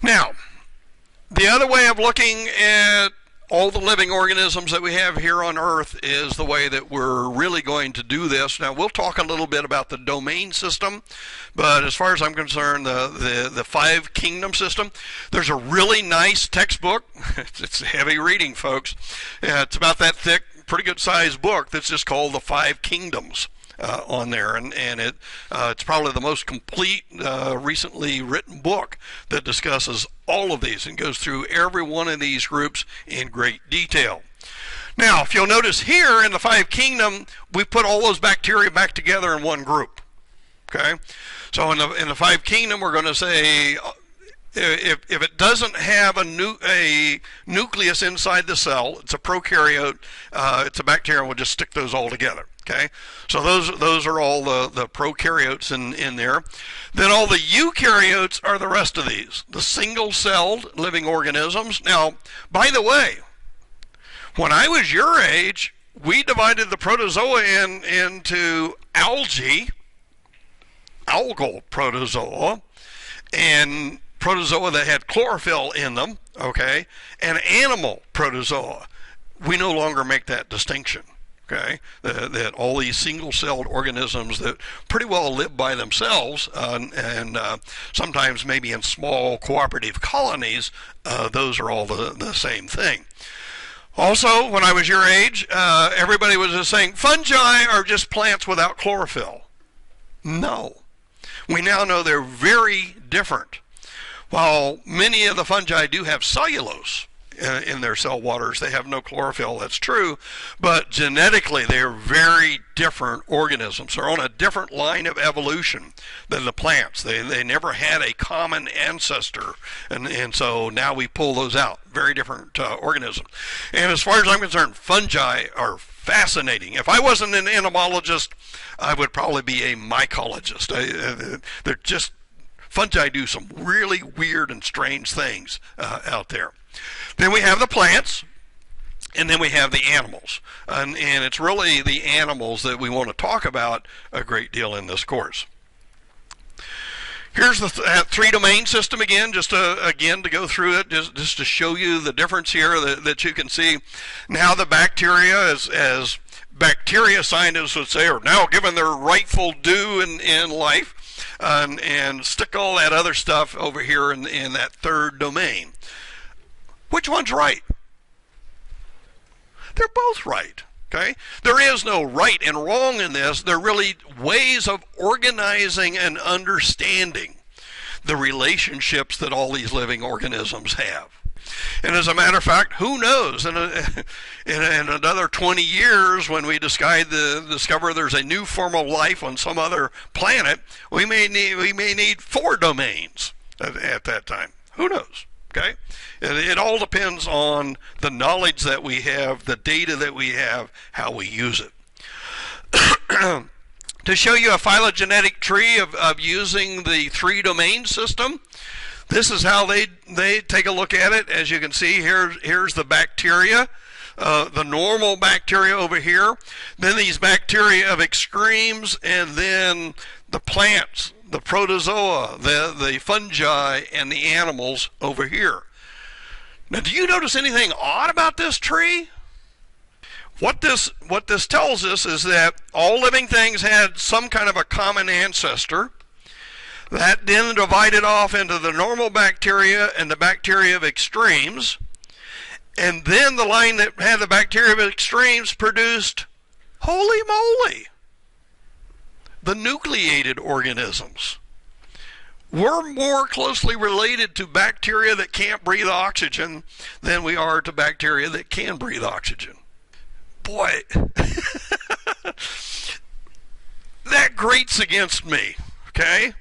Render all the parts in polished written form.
Now, the other way of looking at all the living organisms that we have here on Earth is the way that we're really going to do this. Now, we'll talk a little bit about the domain system, but as far as I'm concerned, the five kingdom system, there's a really nice textbook. It's heavy reading, folks. It's about that thick, pretty good sized book that's just called The Five Kingdoms. On there, and it's probably the most complete recently written book that discusses all of these and goes through every one of these groups in great detail. Now, if you'll notice here in the five kingdom, we put all those bacteria back together in one group. Okay, so in the five kingdom, we're going to say if it doesn't have a nucleus inside the cell, it's a prokaryote, it's a bacteria, we'll just stick those all together. Okay, so those are all the prokaryotes in there. Then all the eukaryotes are the rest of these, the single-celled living organisms. Now, by the way, when I was your age, we divided the protozoa into algae, algal protozoa, and protozoa that had chlorophyll in them, okay, and animal protozoa. We no longer make that distinction. Okay, that all these single-celled organisms that pretty well live by themselves and sometimes maybe in small cooperative colonies, those are all the same thing. Also, when I was your age, everybody was just saying fungi are just plants without chlorophyll. No. We now know they're very different. While many of the fungi do have cellulose in their cell waters, they have no chlorophyll, that's true, but genetically they are very different organisms. They're on a different line of evolution than the plants. They never had a common ancestor, and so now we pull those out. Very different organisms. And as far as I'm concerned, fungi are fascinating. If I wasn't an entomologist, I would probably be a mycologist. They're just, fungi do some really weird and strange things out there. Then we have the plants, and then we have the animals. And it's really the animals that we want to talk about a great deal in this course. Here's the three-domain system again, just to go through it, just to show you the difference here that you can see. Now the bacteria, as bacteria scientists would say, are now given their rightful due in life, and stick all that other stuff over here in that third domain. Which one's right? They're both right. Okay? There is no right and wrong in this. They're really ways of organizing and understanding the relationships that all these living organisms have. And as a matter of fact, who knows? In another 20 years, when we discover there's a new form of life on some other planet, we may need 4 domains at that time. Who knows? Okay? It all depends on the knowledge that we have, the data that we have, how we use it. To show you a phylogenetic tree of using the 3-domain system, this is how they take a look at it. As you can see, here's the bacteria, the normal bacteria over here, then these bacteria of extremes, and then the plants, the protozoa, the fungi, and the animals over here. Now, do you notice anything odd about this tree? What this tells us is that all living things had some kind of a common ancestor. That then divided off into the normal bacteria and the bacteria of extremes. And then the line that had the bacteria of extremes produced, holy moly, the nucleated organisms. We're more closely related to bacteria that can't breathe oxygen than we are to bacteria that can breathe oxygen. Boy, that grates against me, okay?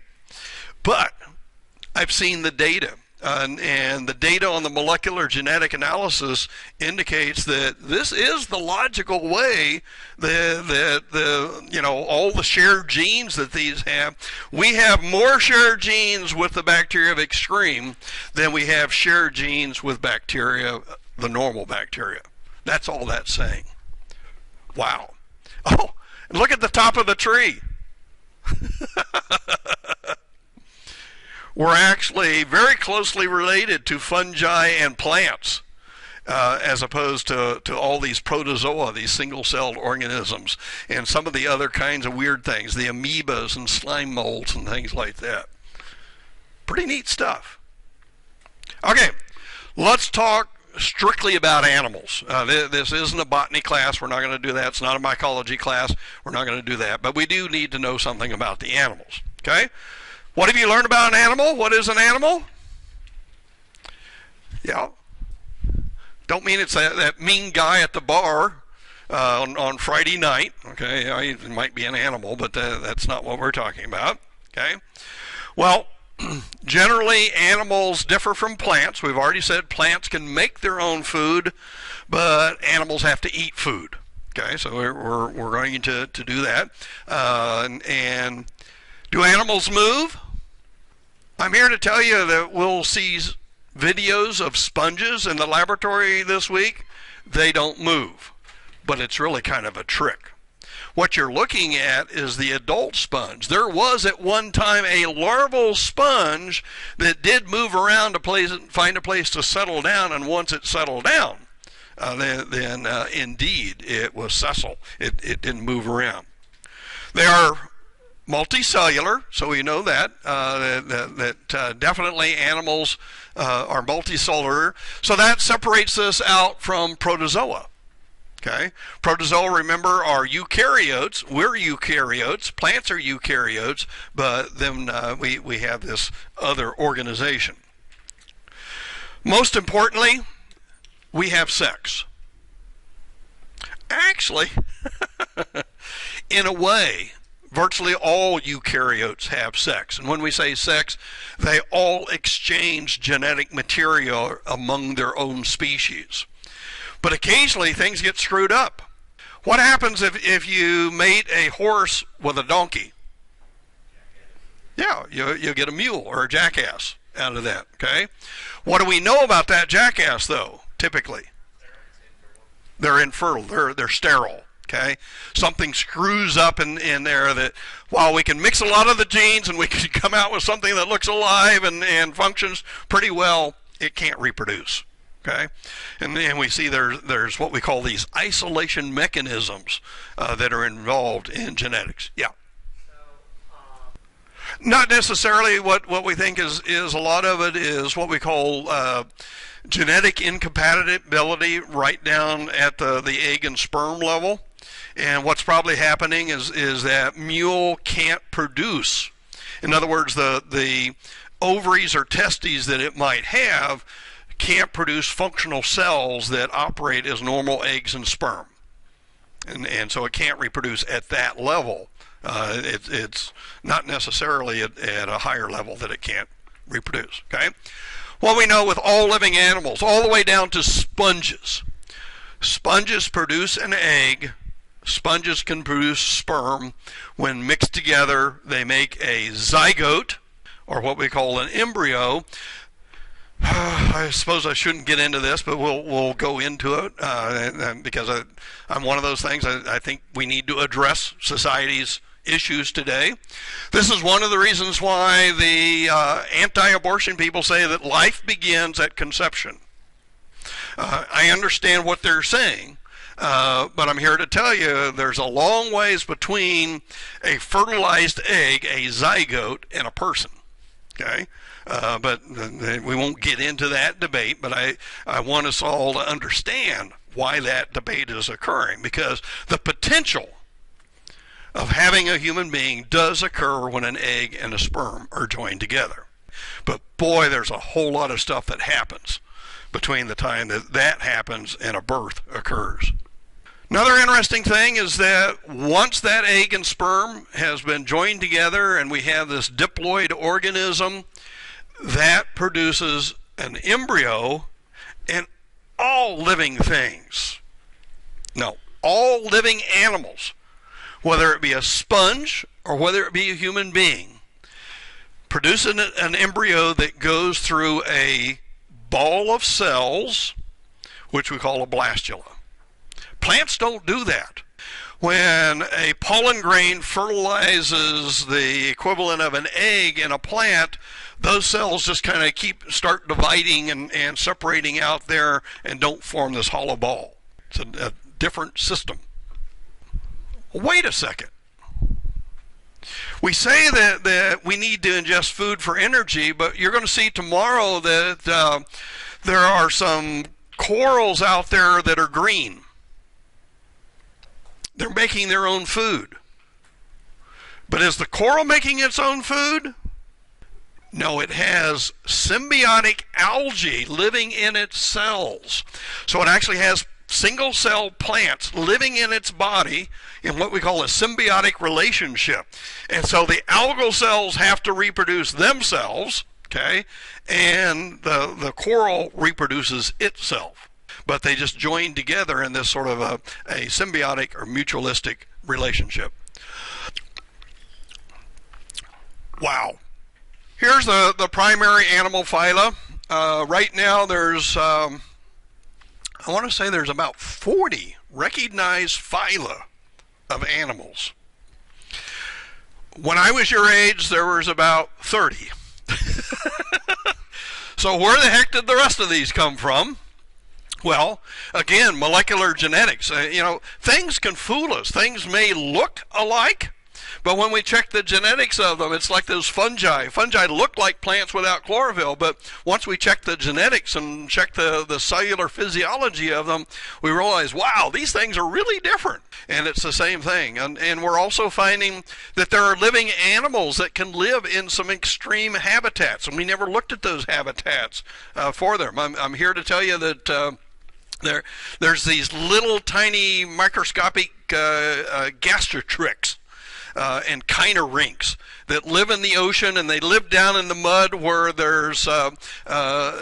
But I've seen the data, and the data on the molecular genetic analysis indicates that this is the logical way that all the shared genes that these have. We have more shared genes with the bacteria of extreme than we have shared genes with bacteria, the normal bacteria. That's all that's saying. Wow. Oh, and look at the top of the tree. we're actually very closely related to fungi and plants, as opposed to all these protozoa, these single-celled organisms, and some of the other kinds of weird things, the amoebas and slime molds and things like that. Pretty neat stuff. Okay, let's talk strictly about animals. This isn't a botany class. We're not going to do that. It's not a mycology class. We're not going to do that. But we do need to know something about the animals. Okay? What have you learned about an animal? What is an animal? Yeah. Don't mean it's that mean guy at the bar on Friday night. Okay? It might be an animal, but that's not what we're talking about. Okay? Well, generally, animals differ from plants. We've already said plants can make their own food, but animals have to eat food. Okay, so we're going to do that. And do animals move? I'm here to tell you that we'll see videos of sponges in the laboratory this week. They don't move, but it's really kind of a trick. What you're looking at is the adult sponge. There was at one time a larval sponge that did move around to find a place to settle down, and once it settled down, then indeed it was sessile. It didn't move around. They are multicellular, so we know that definitely animals are multicellular. So that separates us out from protozoa. Okay, protozoa, remember, are eukaryotes. We're eukaryotes. Plants are eukaryotes, but then we have this other organization. Most importantly, we have sex. Actually, in a way, virtually all eukaryotes have sex. And when we say sex, they all exchange genetic material among their own species. But occasionally things get screwed up. What happens if you mate a horse with a donkey? Yeah, you get a mule or a jackass out of that, okay? What do we know about that jackass, though, typically? They're infertile. They're sterile, okay? Something screws up in there that, while we can mix a lot of the genes and we can come out with something that looks alive and functions pretty well, it can't reproduce. Okay, and we see there's what we call these isolation mechanisms that are involved in genetics. Yeah. Not necessarily. What we think is a lot of it is what we call genetic incompatibility right down at the egg and sperm level. And what's probably happening is that mule can't produce. In other words, the ovaries or testes that it might have can't produce functional cells that operate as normal eggs and sperm, and so it can't reproduce at that level. It's not necessarily at a higher level that it can't reproduce. Okay, what we know with all living animals, all the way down to sponges. Sponges produce an egg. Sponges can produce sperm. When mixed together, they make a zygote, or what we call an embryo. I suppose I shouldn't get into this, but we'll go into it because I'm one of those things. I think we need to address society's issues today. This is one of the reasons why the anti-abortion people say that life begins at conception. I understand what they're saying, but I'm here to tell you there's a long ways between a fertilized egg, a zygote, and a person. Okay? But we won't get into that debate, but I want us all to understand why that debate is occurring, because the potential of having a human being does occur when an egg and a sperm are joined together. But boy, there's a whole lot of stuff that happens between the time that happens and a birth occurs. Another interesting thing is that once that egg and sperm has been joined together and we have this diploid organism, that produces an embryo, and all living things, no, all living animals, whether it be a sponge or whether it be a human being, produce an embryo that goes through a ball of cells, which we call a blastula. Plants don't do that. When a pollen grain fertilizes the equivalent of an egg in a plant, those cells just kind of start dividing and separating out there and don't form this hollow ball. It's a different system. Wait a second. We say that we need to ingest food for energy, but you're going to see tomorrow that there are some corals out there that are green. They're making their own food. But is the coral making its own food? No, it has symbiotic algae living in its cells. So it actually has single-cell plants living in its body in what we call a symbiotic relationship. And so the algal cells have to reproduce themselves, okay, and the coral reproduces itself. But they just join together in this sort of a symbiotic or mutualistic relationship. Wow. Here's the primary animal phyla. Right now there's, I want to say there's about 40 recognized phyla of animals. When I was your age, there was about 30. So where the heck did the rest of these come from? Well, again, molecular genetics. Things can fool us. Things may look alike, but when we check the genetics of them, it's like those fungi. Fungi look like plants without chlorophyll, but once we check the genetics and check the cellular physiology of them, we realize, wow, these things are really different. And it's the same thing. And we're also finding that there are living animals that can live in some extreme habitats, and we never looked at those habitats for them. I'm here to tell you that there's these little tiny microscopic gastrotrychs and chinorynchs that live in the ocean, and they live down in the mud where there's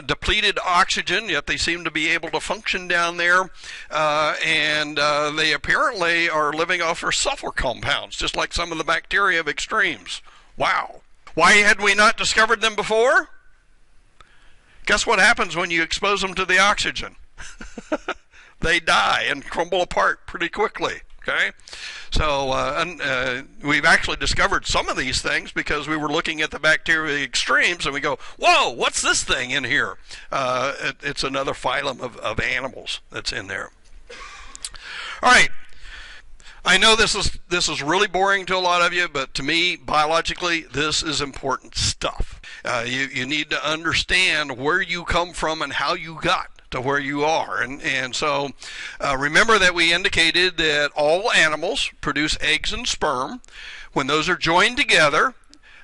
depleted oxygen, yet they seem to be able to function down there, and they apparently are living off their sulfur compounds, just like some of the bacteria of extremes. Wow. Why had we not discovered them before? Guess what happens when you expose them to the oxygen? They die and crumble apart pretty quickly. Okay, so we've actually discovered some of these things because we were looking at the bacteria extremes, and we go, whoa, what's this thing in here? It's another phylum of animals that's in there. All right, I know this is really boring to a lot of you, but to me, biologically, this is important stuff. You need to understand where you come from and how you got to where you are, and so remember that we indicated that all animals produce eggs and sperm. When those are joined together,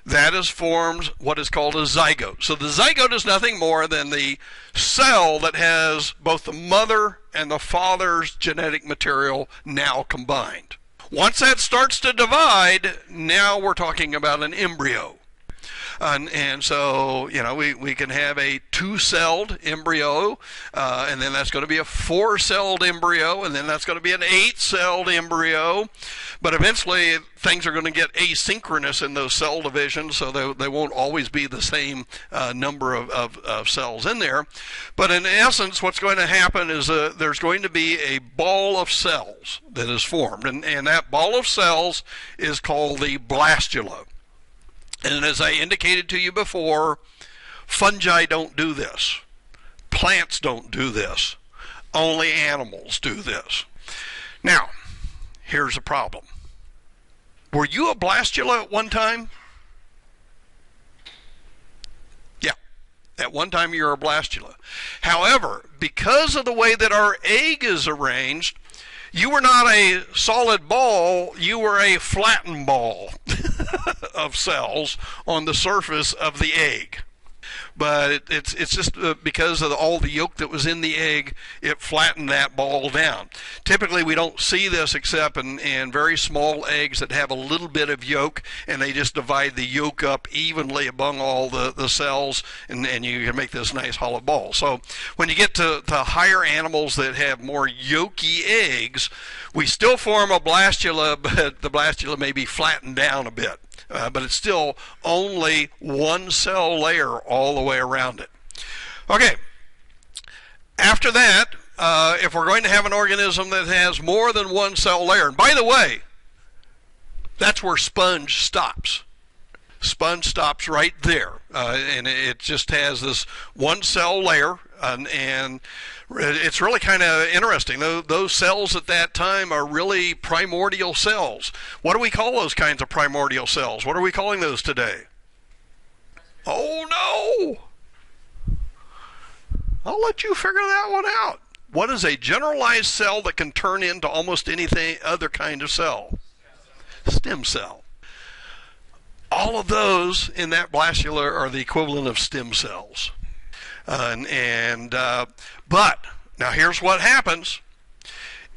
that is forms what is called a zygote. So the zygote is nothing more than the cell that has both the mother and the father's genetic material now combined. Once that starts to divide, now we're talking about an embryo. And so, we can have a 2-celled embryo, and then that's going to be a 4-celled embryo, and then that's going to be an 8-celled embryo. But eventually, things are going to get asynchronous in those cell divisions, so they won't always be the same number of cells in there. But in essence, what's going to happen is there's going to be a ball of cells that is formed, and that ball of cells is called the blastula. And as I indicated to you before, fungi don't do this. Plants don't do this. Only animals do this. Now, here's the problem. Were you a blastula at one time? Yeah, at one time you were a blastula. However, because of the way that our egg is arranged, you were not a solid ball, you were a flattened ball of cells on the surface of the egg. But it's just because of all the yolk that was in the egg, it flattened that ball down. Typically, we don't see this except in very small eggs that have a little bit of yolk, and they just divide the yolk up evenly among all the cells, and you can make this nice hollow ball. So when you get to higher animals that have more yolky eggs, we still form a blastula, but the blastula may be flattened down a bit. But it's still only one cell layer all the way around it. Okay, after that, if we're going to have an organism that has more than one cell layer, and by the way, that's where sponge stops. Sponge stops right there, and it just has this one cell layer, and it's really kind of interesting. Those cells at that time are really primordial cells. What do we call those kinds of primordial cells? What are we calling those today? Oh no! I'll let you figure that one out. What is a generalized cell that can turn into almost anything other kind of cell? Stem cell. All of those in that blastula are the equivalent of stem cells. But now here's what happens.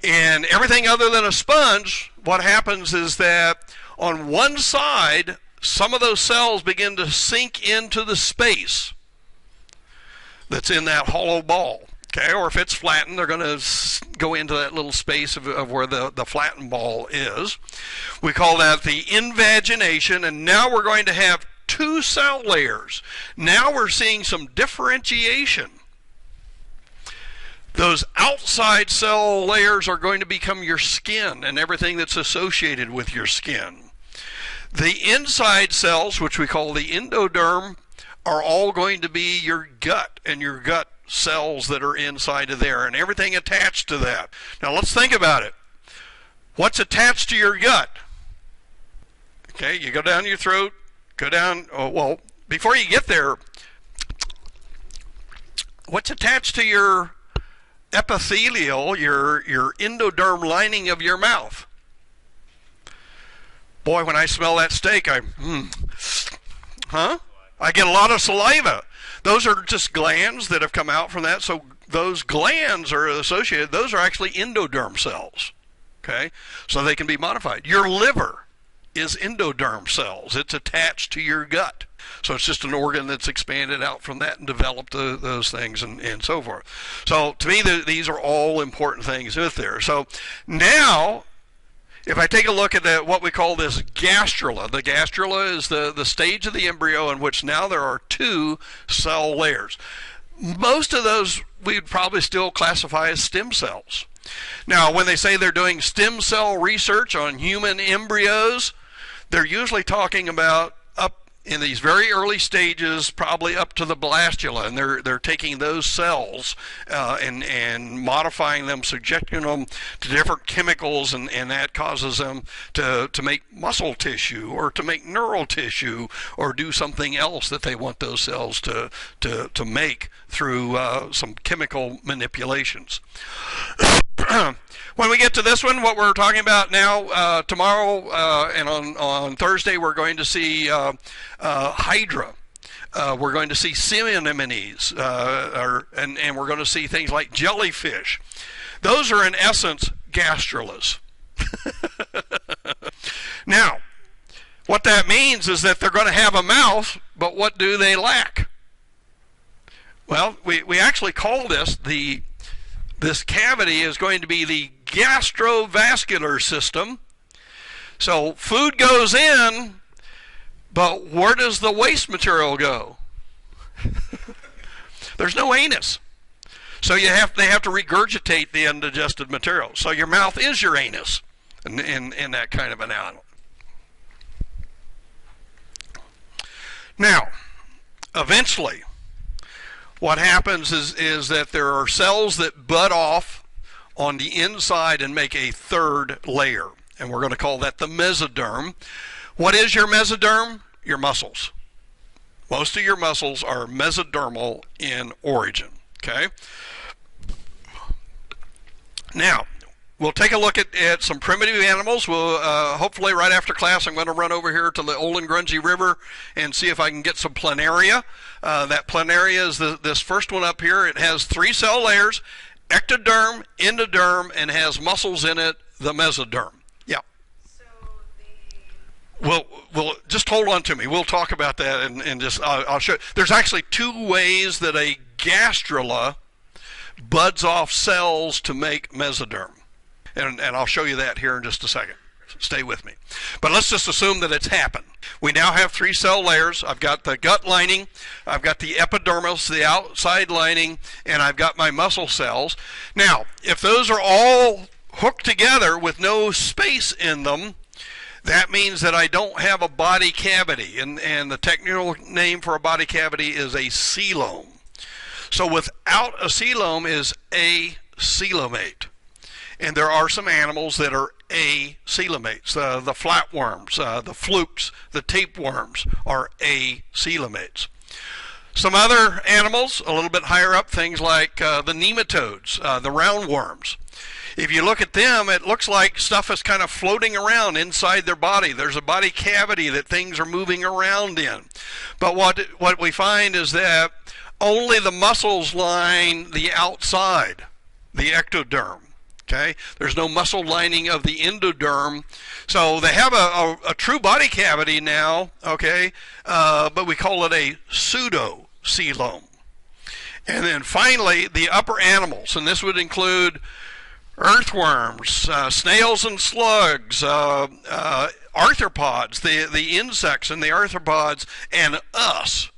In everything other than a sponge, what happens is that on one side, some of those cells begin to sink into the space that's in that hollow ball. Okay, or if it's flattened, they're going to go into that little space of where the flattened ball is. We call that the invagination, and now we're going to have two cell layers. Now we're seeing some differentiation. Those outside cell layers are going to become your skin and everything that's associated with your skin. The inside cells, which we call the endoderm, are all going to be your gut and your gut cells that are inside of there and everything attached to that. Now let's think about it. What's attached to your gut? Okay, you go down your throat, go down, well, before you get there, what's attached to your epithelial, your endoderm lining of your mouth? Boy, when I smell that steak, I get a lot of saliva. Those are just glands that have come out from that. So those glands are associated. Those are actually endoderm cells. Okay, so they can be modified. Your liver is endoderm cells. It's attached to your gut. So it's just an organ that's expanded out from that and developed those things and so forth. So to me, these are all important things with there. So now, if I take a look at what we call this gastrula, the gastrula is the stage of the embryo in which now there are two cell layers. Most of those we'd probably still classify as stem cells. Now, when they say they're doing stem cell research on human embryos, they're usually talking about up in these very early stages, probably up to the blastula, and they're taking those cells and modifying them, subjecting them to different chemicals, and that causes them to make muscle tissue or to make neural tissue or do something else that they want those cells to make through some chemical manipulations. When we get to this one, what we're talking about now, tomorrow and on Thursday, we're going to see Hydra. We're going to see sea anemones, and we're going to see things like jellyfish. Those are, in essence, gastrulas. Now, what that means is that they're going to have a mouth, but what do they lack? Well, we actually call this this cavity is going to be the gastrovascular system. So food goes in, but where does the waste material go? There's no anus. So they have to regurgitate the undigested material. So your mouth is your anus in that kind of an animal. Now, eventually, what happens is that there are cells that bud off on the inside and make a third layer, and we're going to call that the mesoderm. What is your mesoderm? Your muscles. Most of your muscles are mesodermal in origin. Okay. Now, we'll take a look at some primitive animals. We'll hopefully right after class I'm going to run over here to the Old and Grungy River and see if I can get some planaria. That planaria is this first one up here. It has 3 cell layers, ectoderm, endoderm, and has muscles in it, the mesoderm. Yeah. So We'll just hold on to me. We'll talk about that and just I'll show you. There's actually 2 ways that a gastrula buds off cells to make mesoderm. And I'll show you that here in just a second. Stay with me. But let's just assume that it's happened. We now have 3 cell layers. I've got the gut lining, I've got the epidermis, the outside lining, and I've got my muscle cells. Now, if those are all hooked together with no space in them, That means that I don't have a body cavity, and the technical name for a body cavity is a coelom. So without a coelom is acoelomate. And there are some animals that are acoelomates. The flatworms, the flukes, the tapeworms are acoelomates. Some other animals, a little bit higher up, things like the nematodes, the roundworms. If you look at them, it looks like stuff is kind of floating around inside their body. There's a body cavity that things are moving around in. But what we find is that only the muscles line the outside, the ectoderm. Okay, there's no muscle lining of the endoderm, so they have a true body cavity now. Okay, but we call it a pseudocoelom. And then finally, the upper animals, and this would include earthworms, snails and slugs, arthropods, the insects and the arthropods, and us.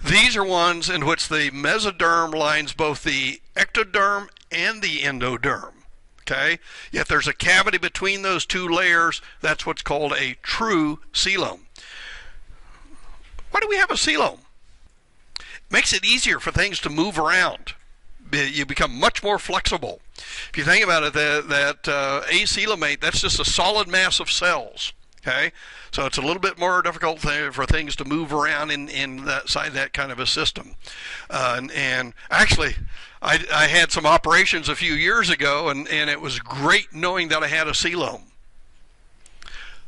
These are ones in which the mesoderm lines both the ectoderm and the endoderm. Okay? Yet there's a cavity between those two layers. That's what's called a true coelom. Why do we have a coelom? It makes it easier for things to move around. You become much more flexible. If you think about it, that acoelomate, that's just a solid mass of cells. Okay, so it's a little bit more difficult for things to move around inside that kind of a system. And actually, I had some operations a few years ago, and it was great knowing that I had a coelom.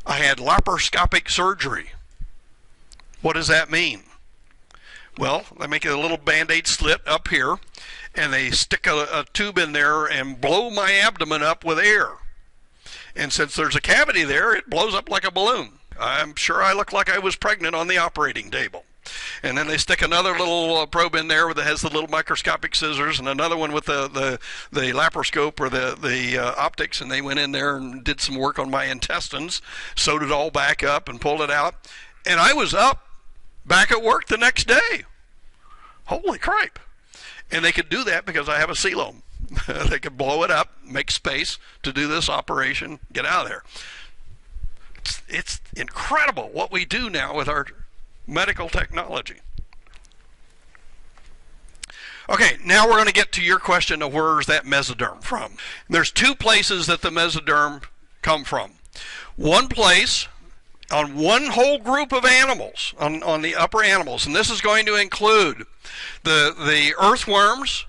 I had laparoscopic surgery. What does that mean? Well, they make a little Band-Aid slit up here, and they stick a tube in there and blow my abdomen up with air. And since there's a cavity there, it blows up like a balloon. I'm sure I look like I was pregnant on the operating table. And then they stick another little probe in there that has the little microscopic scissors, and another one with the laparoscope or the optics, and they went in there and did some work on my intestines, sewed it all back up and pulled it out. And I was up, back at work the next day. Holy crap. And they could do that because I have a coelom. They could blow it up, make space to do this operation, get out of there. It's incredible what we do now with our medical technology. Okay, now we're going to get to your question of where's that mesoderm from. There's two places that the mesoderm come from. One place on one whole group of animals, on the upper animals, and this is going to include the earthworms,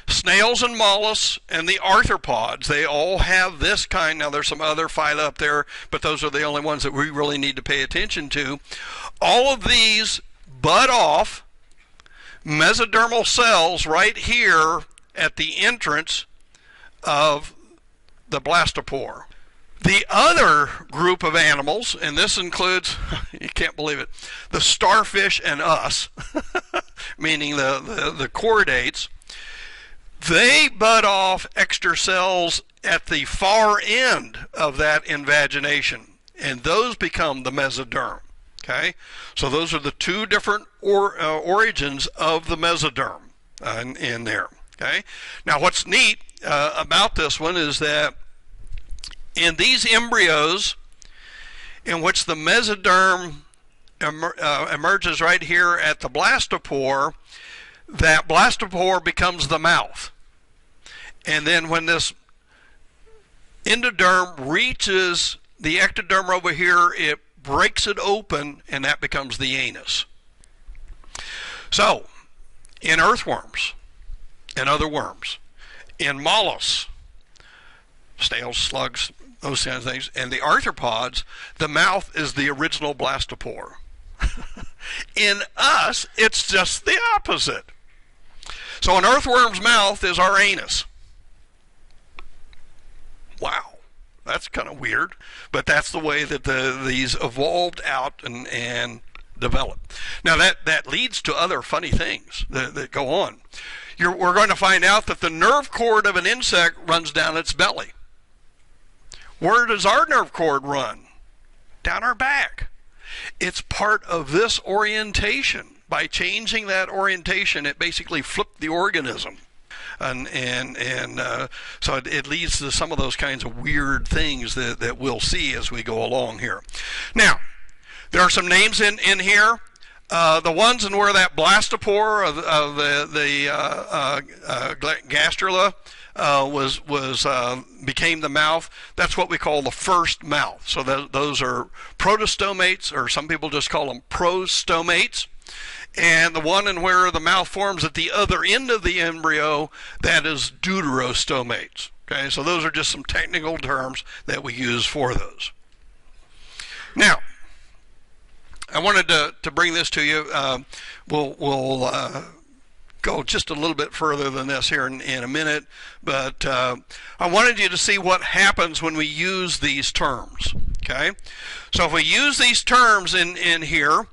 snails and mollusks, and the arthropods. They all have this kind. Now there's some other phyla up there, but those are the only ones that we really need to pay attention to. All of these bud off mesodermal cells right here at the entrance of the blastopore. The other group of animals, and this includes, you can't believe it, the starfish and us, meaning the chordates, they bud off extra cells at the far end of that invagination, and those become the mesoderm. Okay, so those are the two different origins of the mesoderm in there. Okay, now what's neat about this one is that in these embryos, in which the mesoderm emerges right here at the blastopore, that blastopore becomes the mouth. And then when this endoderm reaches the ectoderm over here, it breaks it open, and that becomes the anus. So, in earthworms and other worms, in mollusks, snails, slugs, those kinds of things, and the arthropods, the mouth is the original blastopore. In us, it's just the opposite. So an earthworm's mouth is our anus. Wow, that's kind of weird, but that's the way that these evolved out and developed. Now that leads to other funny things that go on. We're going to find out that the nerve cord of an insect runs down its belly. Where does our nerve cord run? Down our back. It's part of this orientation. By changing that orientation, it basically flipped the organism. So it leads to some of those kinds of weird things that we'll see as we go along here. Now, there are some names in here. The ones in where that blastopore of the Gastrula became the mouth, that's what we call the first mouth. So those are protostomates, or some people just call them prostomates. And the one in where the mouth forms at the other end of the embryo, that is deuterostomates. Okay, so those are just some technical terms that we use for those. Now, I wanted to bring this to you. We'll go just a little bit further than this here in a minute, but I wanted you to see what happens when we use these terms. Okay, so if we use these terms in here,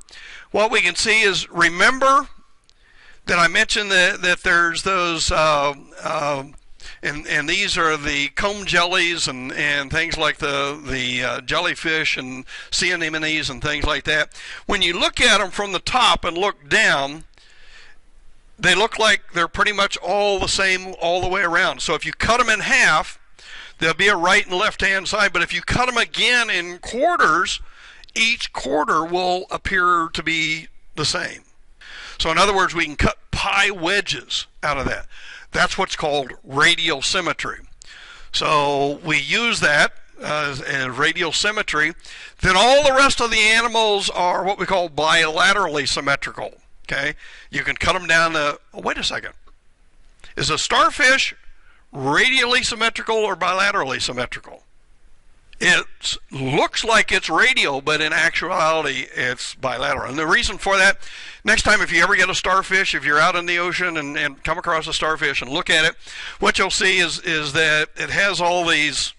what we can see is, remember that I mentioned that there's those and these are the comb jellies and things like the jellyfish and sea anemones and things like that. When you look at them from the top and look down, they look like they're pretty much all the same all the way around. So if you cut them in half, there'll be a right and left hand side, but if you cut them again in quarters, each quarter will appear to be the same. So in other words, we can cut pie wedges out of that. That's what's called radial symmetry. So we use that as radial symmetry. Then all the rest of the animals are what we call bilaterally symmetrical. Okay, you can cut them down to, oh, wait a second. Is a starfish radially symmetrical or bilaterally symmetrical? It looks like it's radial, but in actuality, it's bilateral. And the reason for that, next time if you ever get a starfish, if you're out in the ocean and come across a starfish and look at it, what you'll see is that it has all these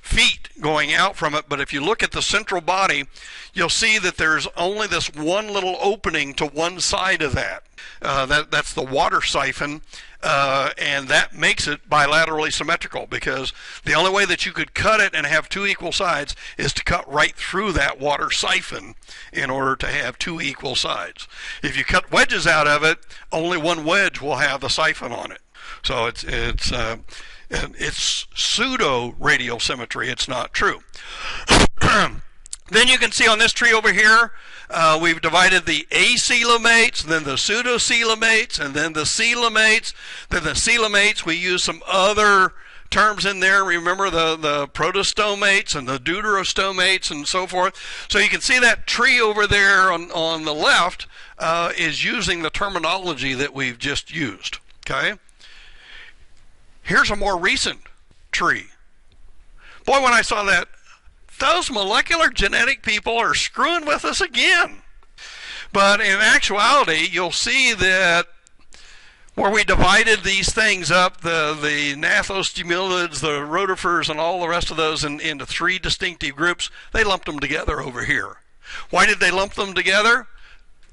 feet going out from it, but if you look at the central body, you'll see that there's only this one little opening to one side of that. That's the water siphon, and that makes it bilaterally symmetrical, because the only way that you could cut it and have two equal sides is to cut right through that water siphon in order to have two equal sides. If you cut wedges out of it, only one wedge will have the siphon on it. So it's pseudo radial symmetry. It's not true. Then you can see on this tree over here, we've divided the acoelomates, then the pseudocoelomates, and then the coelomates. Then the coelomates, we use some other terms in there. Remember the protostomates and the deuterostomates and so forth. So you can see that tree over there on the left is using the terminology that we've just used. Okay. Here's a more recent tree. Boy, when I saw that, those molecular genetic people are screwing with us again. But in actuality, you'll see that where we divided these things up, the gnathostimulidés, the rotifers, and all the rest of those into three distinctive groups, they lumped them together over here. Why did they lump them together?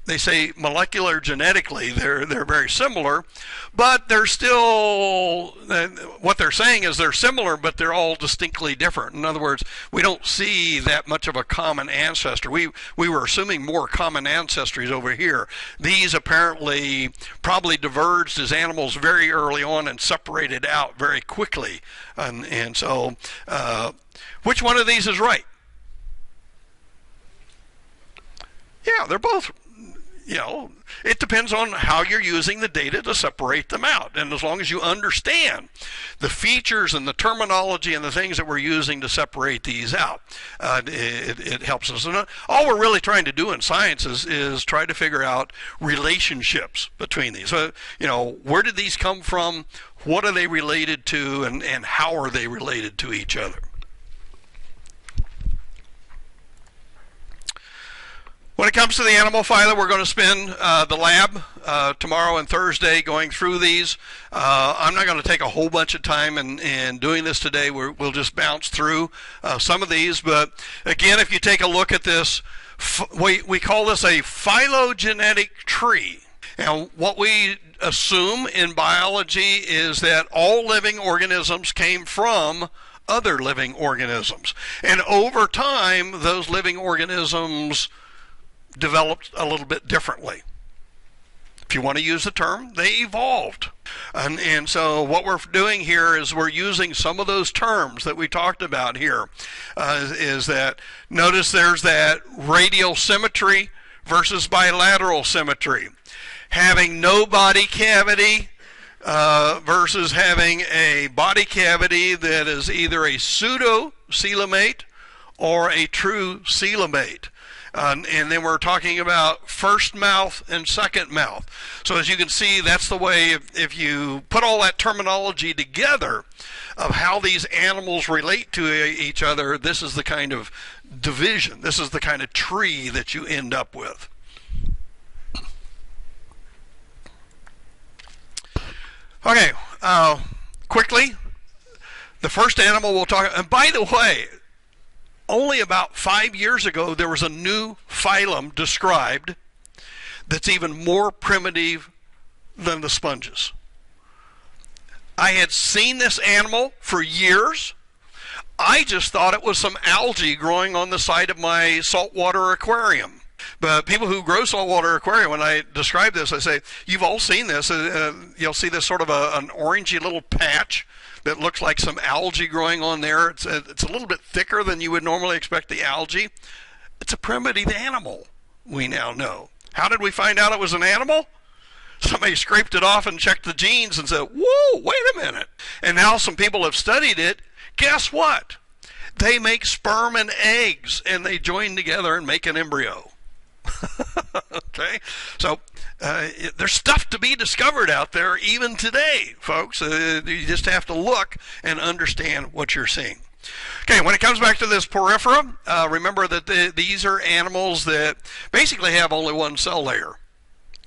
They say molecular genetically they're very similar, but they're still, what they're saying is they're similar, but they're all distinctly different. In other words, we don't see that much of a common ancestor. We were assuming more common ancestries over here. These apparently probably diverged as animals very early on and separated out very quickly. And so, which one of these is right? Yeah, they're both. You know, it depends on how you're using the data to separate them out. And as long as you understand the features and the terminology and the things that we're using to separate these out, it helps us. And all we're really trying to do in science is try to figure out relationships between these. So, you know, where did these come from? What are they related to? And how are they related to each other? When it comes to the animal phyla, we're going to spend the lab tomorrow and Thursday going through these. I'm not going to take a whole bunch of time in doing this today. We'll just bounce through some of these. But again, if you take a look at this, we call this a phylogenetic tree. And what we assume in biology is that all living organisms came from other living organisms. And over time, those living organisms developed a little bit differently. If you want to use the term, they evolved. And so what we're doing here is we're using some of those terms that we talked about here. Is that, notice there's that radial symmetry versus bilateral symmetry. Having no body cavity versus having a body cavity that is either a pseudo-coelomate or a true coelomate. And then we're talking about first mouth and second mouth. So as you can see, that's the way, if you put all that terminology together of how these animals relate to each other, this is the kind of division, this is the kind of tree that you end up with. Okay, quickly, the first animal we'll talk, and by the way, only about 5 years ago there was a new phylum described that's even more primitive than the sponges. I had seen this animal for years. I just thought it was some algae growing on the side of my saltwater aquarium. But people who grow saltwater aquarium, when I describe this, I say, you've all seen this. You'll see this sort of an orangey little patch that looks like some algae growing on there. It's a little bit thicker than you would normally expect the algae. It's a primitive animal, we now know. How did we find out it was an animal? Somebody scraped it off and checked the genes and said, whoa, wait a minute. And now some people have studied it. Guess what? They make sperm and eggs, and they join together and make an embryo. Okay, so there's stuff to be discovered out there even today, folks. You just have to look and understand what you're seeing. Okay, when it comes back to this porifera, remember that these are animals that basically have only one cell layer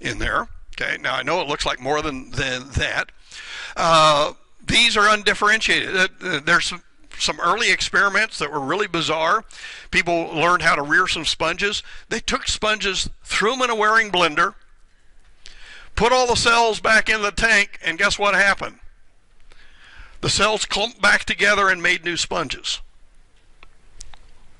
in there. Okay, now I know it looks like more than that. These are undifferentiated. There's some early experiments that were really bizarre. People learned how to rear some sponges. They took sponges, threw them in a wearing blender, put all the cells back in the tank, and guess what happened? The cells clumped back together and made new sponges.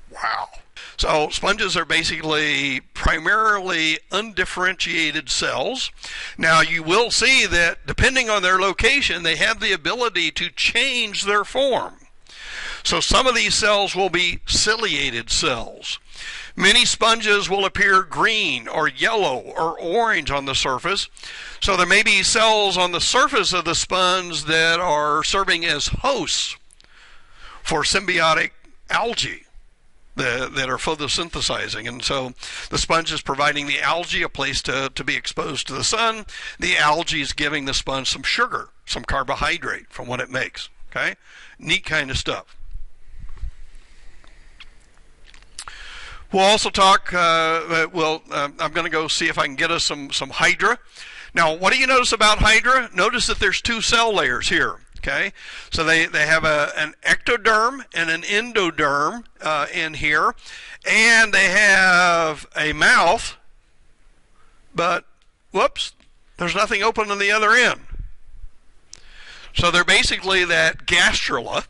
Wow. So sponges are basically primarily undifferentiated cells. Now you will see that depending on their location, they have the ability to change their form. So some of these cells will be ciliated cells. Many sponges will appear green or yellow or orange on the surface. So there may be cells on the surface of the sponge that are serving as hosts for symbiotic algae that are photosynthesizing. And so the sponge is providing the algae a place to be exposed to the sun. The algae is giving the sponge some sugar, some carbohydrate from what it makes. Okay? Neat kind of stuff. We'll also talk, I'm going to go see if I can get us some Hydra. Now, what do you notice about Hydra? Notice that there's two cell layers here. Okay, so they have an ectoderm and an endoderm in here, and they have a mouth, but, whoops, there's nothing open on the other end. So they're basically that gastrula,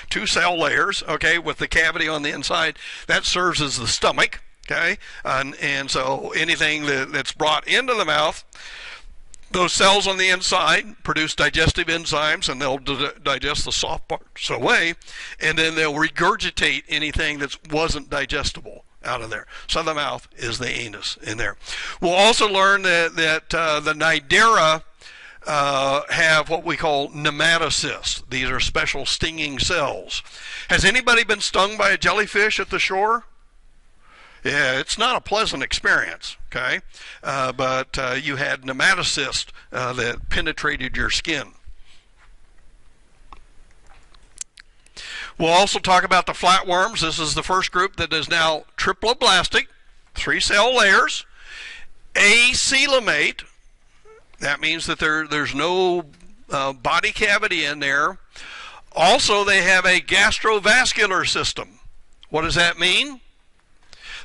two cell layers, okay, with the cavity on the inside. That serves as the stomach, okay, and so anything that's brought into the mouth, those cells on the inside produce digestive enzymes, and they'll digest the soft parts away, and then they'll regurgitate anything that wasn't digestible out of there. So the mouth is the anus in there. We'll also learn that the Cnidaria have what we call nematocysts. These are special stinging cells. Has anybody been stung by a jellyfish at the shore? Yeah, it's not a pleasant experience, okay? But you had nematocysts that penetrated your skin. We'll also talk about the flatworms. This is the first group that is now triploblastic, 3 cell layers, acoelomate. That means that there's no body cavity in there. Also, they have a gastrovascular system. What does that mean?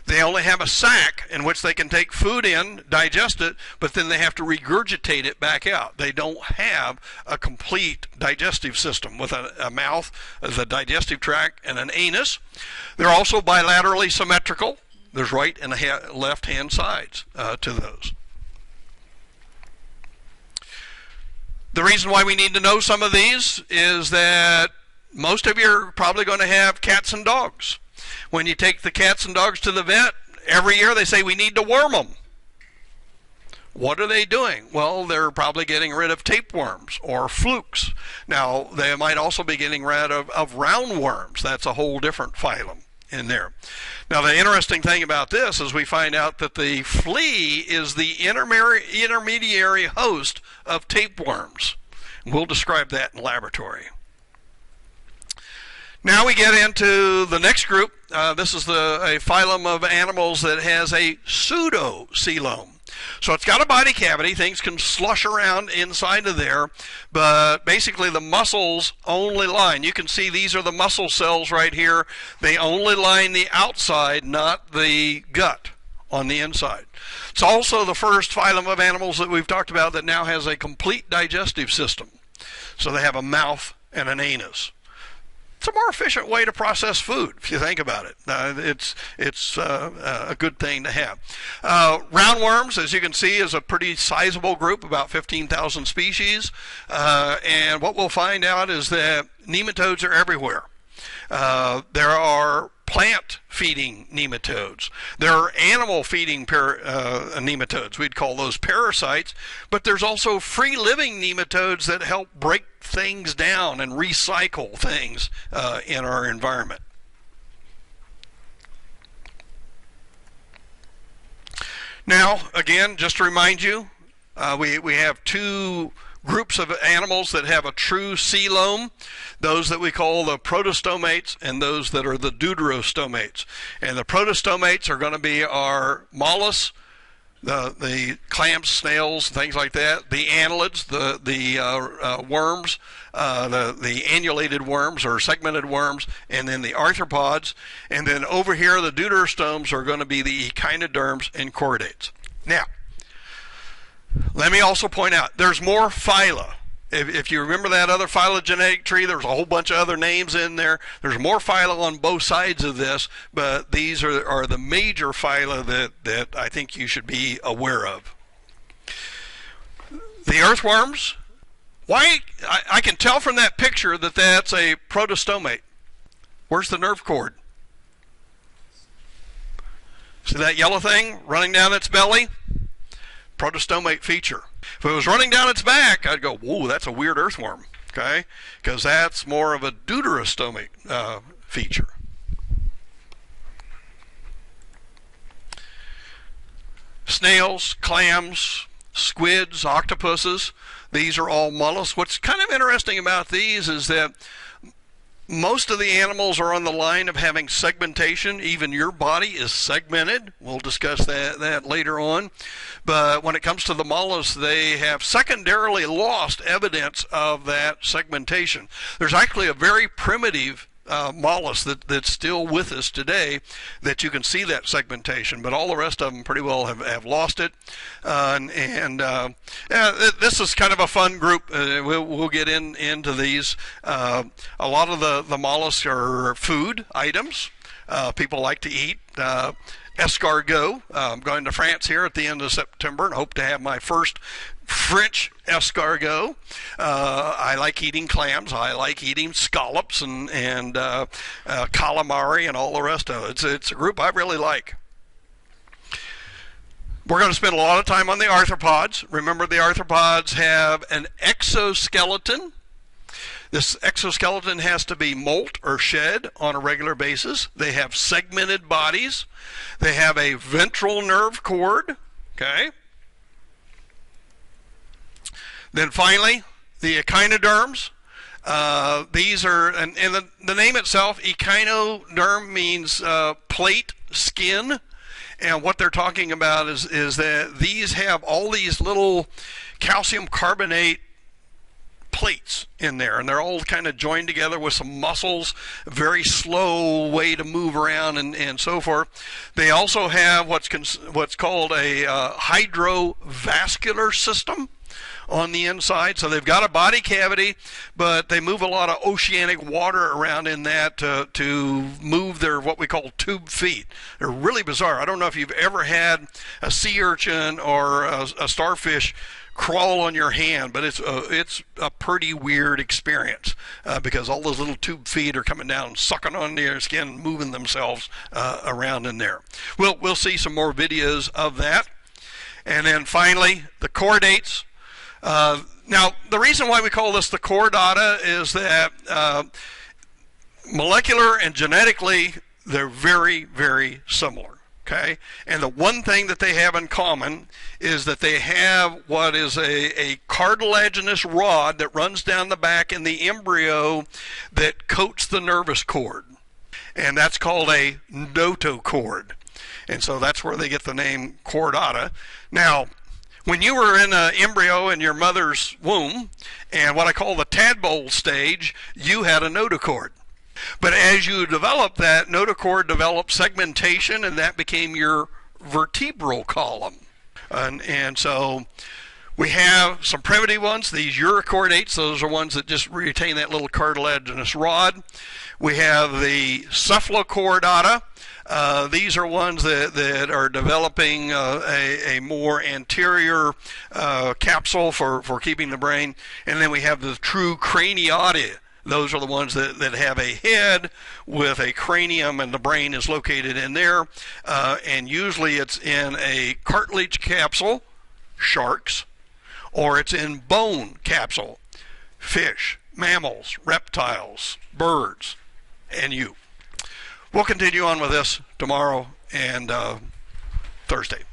They only have a sac in which they can take food in, digest it, but then they have to regurgitate it back out. They don't have a complete digestive system with a mouth, the digestive tract, and an anus. They're also bilaterally symmetrical. There's right and left-hand sides to those. The reason why we need to know some of these is that most of you are probably going to have cats and dogs. When you take the cats and dogs to the vet, every year they say we need to worm them. What are they doing? Well, they're probably getting rid of tapeworms or flukes. Now, they might also be getting rid of roundworms. That's a whole different phylum in there. Now, the interesting thing about this is we find out that the flea is the intermediary host of tapeworms. We'll describe that in laboratory. Now we get into the next group. This is a phylum of animals that has a pseudocoelom. So it's got a body cavity. Things can slush around inside of there, but basically the muscles only line. You can see these are the muscle cells right here. They only line the outside, not the gut on the inside. It's also the first phylum of animals that we've talked about that now has a complete digestive system. So they have a mouth and an anus. It's a more efficient way to process food, if you think about it. It's a good thing to have. Roundworms, as you can see, is a pretty sizable group, about 15,000 species. And what we'll find out is that nematodes are everywhere. There are plant-feeding nematodes. There are animal-feeding nematodes. We'd call those parasites. But there's also free-living nematodes that help break things down and recycle things in our environment. Now, again, just to remind you, we have two groups of animals that have a true coelom, those that we call the protostomates and those that are the deuterostomates. And the protostomates are going to be our mollusks, the clams, snails, things like that, the annelids, the worms, the annulated worms or segmented worms, and then the arthropods. And then over here, the deuterostomes are going to be the echinoderms and chordates. Now, let me also point out, there's more phyla. If you remember that other phylogenetic tree, there's a whole bunch of other names in there. There's more phyla on both sides of this, but these are the major phyla that I think you should be aware of. The earthworms, why? I can tell from that picture that that's a protostomate. Where's the nerve cord? See that yellow thing running down its belly? Protostomate feature. If it was running down its back, I'd go, whoa, that's a weird earthworm, okay? Because that's more of a deuterostomate feature. Snails, clams, squids, octopuses, these are all mollusks. What's kind of interesting about these is that most of the animals are on the line of having segmentation. Even your body is segmented. We'll discuss that later on. But when it comes to the mollusks, they have secondarily lost evidence of that segmentation. There's actually a very primitive mollusk that's still with us today that you can see that segmentation, but all the rest of them pretty well have lost it. This is kind of a fun group. We'll get into these. A lot of the mollusks are food items. People like to eat. Escargot. I'm going to France here at the end of September and hope to have my first French escargot. I like eating clams. I like eating scallops and calamari and all the rest of it. It's a group I really like. We're going to spend a lot of time on the arthropods. Remember, the arthropods have an exoskeleton. This exoskeleton has to be molt or shed on a regular basis. They have segmented bodies. They have a ventral nerve cord. Okay. Then finally, the echinoderms. These are, and the name itself, echinoderm, means plate, skin. And what they're talking about is that these have all these little calcium carbonate plates in there, and they're all kind of joined together with some muscles, a very slow way to move around and so forth. They also have what's called a hydrovascular system on the inside. So they've got a body cavity, but they move a lot of oceanic water around in that to move their what we call tube feet. They're really bizarre. I don't know if you've ever had a sea urchin or a starfish crawl on your hand, but it's a pretty weird experience because all those little tube feet are coming down, sucking on their skin, moving themselves around in there. We'll see some more videos of that. And then finally, the chordates. Now, the reason why we call this the chordata is that molecular and genetically, they're very, very similar. Okay, and the one thing that they have in common is that they have what is a cartilaginous rod that runs down the back in the embryo that coats the nervous cord, and that's called a notochord, and so that's where they get the name chordata. Now, when you were in an embryo in your mother's womb, and what I call the tadpole stage, you had a notochord. But as you develop that, notochord developed segmentation, and that became your vertebral column. And so we have some primitive ones, these urochordates. Those are ones that just retain that little cartilaginous rod. We have the cephalochordata. These are ones that are developing a more anterior capsule for keeping the brain. And then we have the true craniata. Those are the ones that have a head with a cranium, and the brain is located in there. And usually it's in a cartilage capsule, sharks, or it's in bone capsule, fish, mammals, reptiles, birds, and you. We'll continue on with this tomorrow and Thursday.